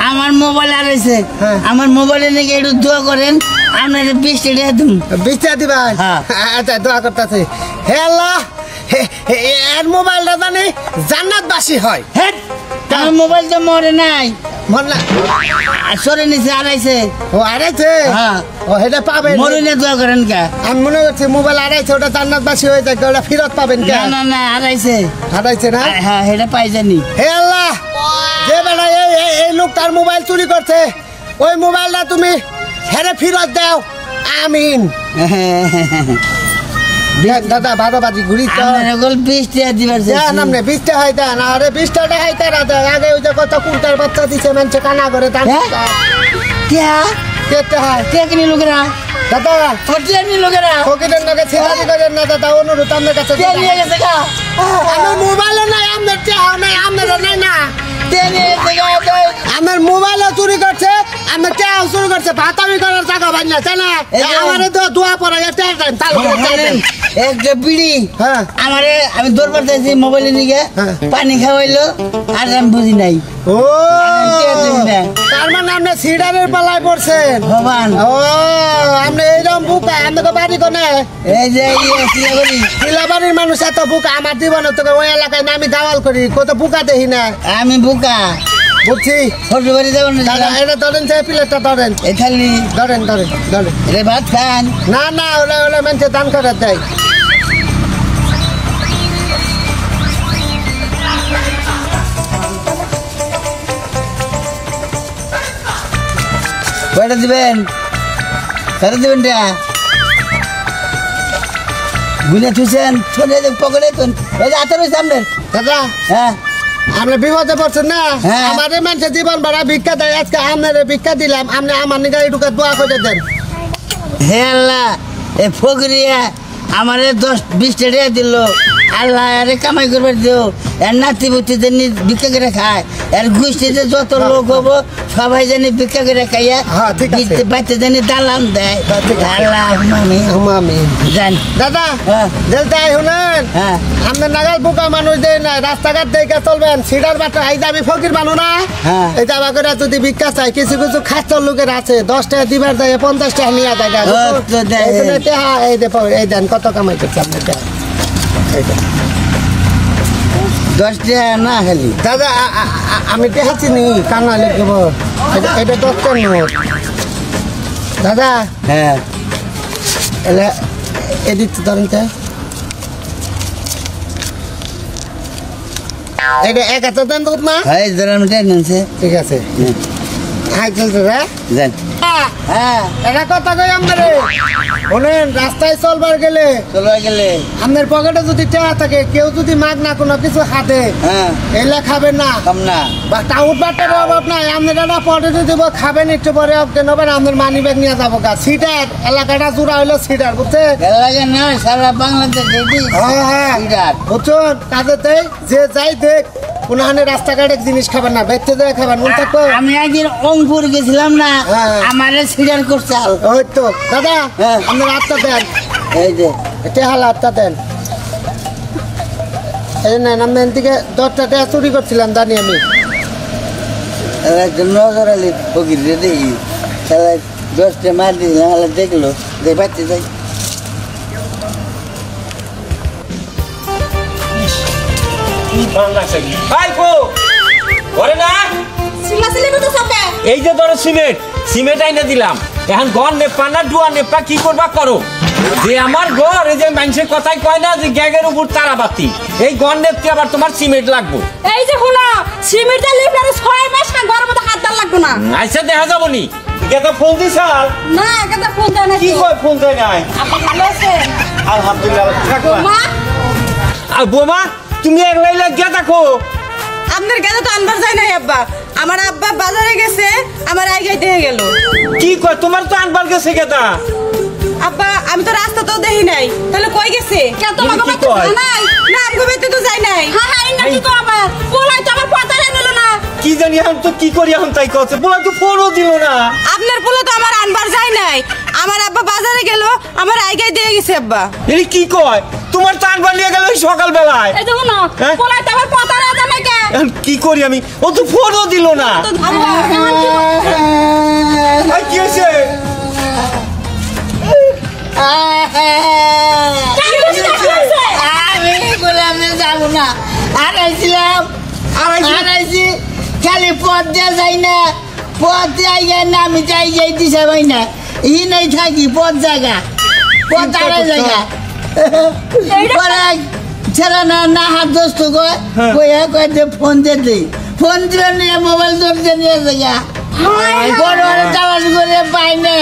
আমার মোবাইল হারাইছে আমার মোবাইলে নাকি একটু দোয়া করেন আপনার 20 টাকা দিন 20 টাকা দিবা আচ্ছা দোয়া করতেছি হে আল্লাহ এর মোবাইলটা জানি জান্নাতবাসী হয় হ্যাঁ আমার মোবাইল তো মরে নাই মরলা সরে নিচে হারাইছে ও হারাইছে হ্যাঁ ও এটা পাবেন মরে না দোয়া করেন কে আমি মনে করছি মোবাইল হারাইছে ওটা জান্নাতবাসী হয়ে যায় ওটা ফেরত পাবেন কে না না হারাইছে না হ্যাঁ এটা পাই জানি হে আল্লাহ যে বেটা এই লোকটার মোবাইল চুরি করছে ওই মোবাইলটা তুমি হেরে ফেরত দাও আমিন দাদা বারোবাজি ঘুরি তো 20 টাকা দিবার নামনে 20 টাকা হয় না আরে 20 টাকা হয় তারা আগে ওই যে কত কুলটার বাচ্চা দিছে মানুষ কানা করে টেকনি লোকেরা দাদা টেকনি লোকেরা ফকিরের নাকি ছেড়াদি করেন না দাদা অনুরোধ আপনার কাছে নিয়ে গেছে গা আমার মোবাইলও নাই আপনার টেহা নাই আপনারও নাই না আমার মোবাইলও চুরি করছে আমার টেহাও চুরি করছে ভাতামি করার টাকা ভাই না তাই না আমার তো দোয়া পড়া একটা বিড়ি হ্যাঁ আমারে আমি দরবার চাইছি মোবাইলে নিয়ে পানি খাওয়াইলো আর আমি বুঝি নাই ও তার মানে আপনি সিডারের পালায় পড়ছেন ভগবান ও আপনি এইরকম বুকা আমাকে বাড়ি কোনে এই যে শিলাবাড়ির মানুষ এত বুকা আমার জীবনে তোকে ওই এলাকায় আমি দাওয়াল করি কত বুকা দেখি না আমি বুকা বুঝছি ছোট বাড়ি যাবো না এটা ধরেন সে প্লেটটা ধরেন এই খালি ধরেন রে ভাত খান না না ওরা ওরা মানুষের দান করার দেয় কয়টা দিবেন কয়টা দিবেন গুনে থুছেন ছোটে পকেটে তুন ওই যে আতর হয়েছে আপনার দাদা হ্যাঁ আপনি বিপদে পড়ছেন না আমাদের মানুষের জীবন ভাড়া ভিক্ষা দেয় আজকে আপনার ভিক্ষা দিলাম আপনি আমার নিগা একটু দোয়া করে দেন হে আল্লাহ এ ফকরিয়া আমারে 10-20 টাকা দিল আল্লাহ আরে কামাই করবার দিও এর নাতি বুতিতে ভিক্ষা করে খায় এর গোষ্ঠীতে যত লোক হবো সবাই জানি ভিক্ষা করে খাইয়া বাচ্চা জানি দালান দেয় আল্লাহ হুমামি জান দাদা দেলতাই শুনেন আপনার নাগাল বোকা মানুষ দেয় না রাস্তাঘাট দেখে চলবেন সিডার বাটা এই দাবি ফকির মানুষ না এই দাবা করে যদি ভিক্ষা চাই কিছু কিছু খাচ্চর লোকের আছে 10 টাকা দিবার দেয় 50 টাকা নিয়ে দেয় এই দেন কত কামাই করছে আপনার 10 টাকা না খালি দাদা আমি দেখাচ্ছি নি কান্না লিখব এটা 10 টাকা নোট দাদা হ্যাঁ এলে এদিক ধরেন তো এটা 1000 দেন তো না হ্যাঁ জরা মিটাই নেছে ঠিক আছে হাই চলতে যান হ্যাঁ এটা কথা কই আমরে বলেন রাস্তায় চলবার গেলে আপনার পকেটে যদি টাকা থাকে কেউ যদি মাগ না কোনো কিছু হাতে এলে খাবেন না বা টাউট বাটার অভাব নাই আপনার একটা পকেটে দিব খাবেন একটু পরে নেবেন আপনার মানি ব্যাগ নিয়ে যাবো গা সিটার এলাকাটা জোড়া হইলো সিটার বুঝছে এলাকা নয় সারা বাংলাদেশ হ্যাঁ বুঝছেন কাজেতে যে যাই দেখ কোনখানে রাস্তাঘাটে জিনিস খাবেন না বেচতে দেয় খাবেন মন থাকবো আমি একদিন অঙ্কুর গেছিলাম না আমারে সিডার করছে ওই তো দাদা আপনার হাতটা দেন এই যে এটা হাল হাতটা দেন এই না আমি থেকে 10 টাকা চুরি করছিলাম জানি আমি নজর আলী ফকির রে দেখি 10 টাকা মার দিলাম দেখলো যে বাচ্চা যাই এই যে ধরো সিমেন্ট আইনা দিলাম এখন ঘর নেপা না ডুয়া নেপা কি করবা করো যে আমার ঘর এই যে মানুষের কথাই কয় না যে গ্যাগের উপর তারাবাতি এই ঘর নেপতে আবার তোমার সিমেন্ট লাগবো এই যে শুনো সিমেন্ট লিখলে 6 মাস না ঘরের মধ্যে হাত দাল লাগবে না আচ্ছা দেখা যাবো নি কেটা ফোন দিছ না কেটা ফোন দেয় না কি কয় ফোন দেয় নাই আপনি ভালো আছেন আলহামদুলিল্লাহ থাকবা মা আর বোমা তুমি একলাই লাগিয়া থাকো আপনার কাছে তো আনবার যায় নাই আব্বা আমার আব্বা বাজারে গেছে আমার আইগাই দিয়ে গেল কি কয় তোমার তো আনবার গেছে কেটা আব্বা আমি তো রাস্তা তো দেখি নাই তাহলে কই গেছে কে তোমাকে বাড়িতে নাই না আমগো বাড়িতে তো যাই নাই হ্যাঁ হ্যাঁ নাকি তো আবার বলাই তো আমার পাতারে নিল না কি জানি এখন তো কি করি এখন তাই কইছে বলাই তো ফোনও দিল না আপনার পোলা তো আমার আনবার যায় নাই আমার আব্বা বাজারে গেল আমার আইগাই দিয়ে গেছে আব্বা এই কি কয় তোমার তো আনবার নিয়ে গেল সকাল বেলায় এই দেখো না বলাই তো আমার পাতারে জানে কে এখন কি করি আমি? ও তো ফোনও দিল না। এই কি হয়েছে? আমি বললাম যে যাবো না, আড়াইছিলাম আড়াইছি, খালি পথ দিয়ে যাই না, পথ দিয়ে না আমি যাই দিশা পাই না, ই নাই থাকি পথ জায়গা, পথ আড়াই জায়গা পরে ছেলে না হাত দোস্ত কয়ে যে ফোন দিয়ে দিই, ফোন দিয়ে নিয়ে মোবাইল ধরতে নিয়ে জায়গা বড় বড় চালান করে পাই না।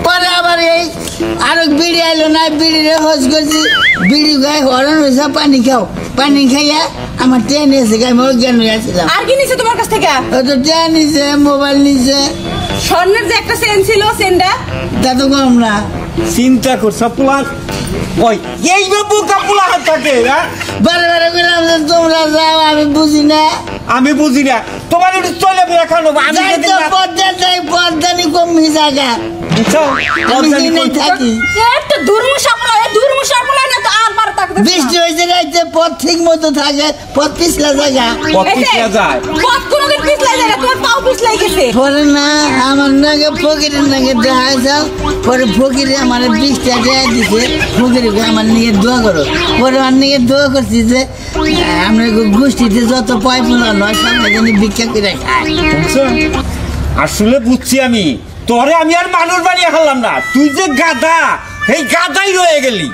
পরে আবার এই আরো বিড়ি আইলো না, বিড়িরে হজ করছি, বিড়ি গায়ে হরণ হয়েছে, পানি খাইয়া আমার ট্রেন এসে গায়ে অজ্ঞান হয়ে আসছিলাম। আর কি নিছে তোমার কাছ থেকে? ও তো ট্রেন নিছে, মোবাইল নিছে, স্বর্ণের যে একটা চেন ছিল, চেনটা তা তো কম না। চিন্তা করছো পুলান ওই এইভাবে কাপুলা হাত থাকে। বারে বারে বললাম যে তোমরা যাও, আমি বুঝি না, আমি বুঝি না, তোমার একটু চলে বেড়া খানো। আমি পদ্মা যাই, পদ্মানি কমি জায়গা থাকি। বৃষ্টি হয়েছে রাইতে, পথ ঠিক মতো থাকে, পথ পিছলা জায়গা পরে না আমার নাগে ফকিরের নাগে দেখা যাও, পরে ফকিরে আমার 20 টাকা দিছে, ফকিরে আমার নিয়ে দোয়া করো, পরে আমার নিয়ে দোয়া করছি যে আমরা গোষ্ঠীতে যত পয় পোলা নয় সবাই জানি ভিক্ষা করে খায়। আসলে বুঝছি আমি, তোরে আমি আর মানুষ বানিয়ে হারলাম না, তুই যে গাধা, এই গাধাই রয়ে গেলি।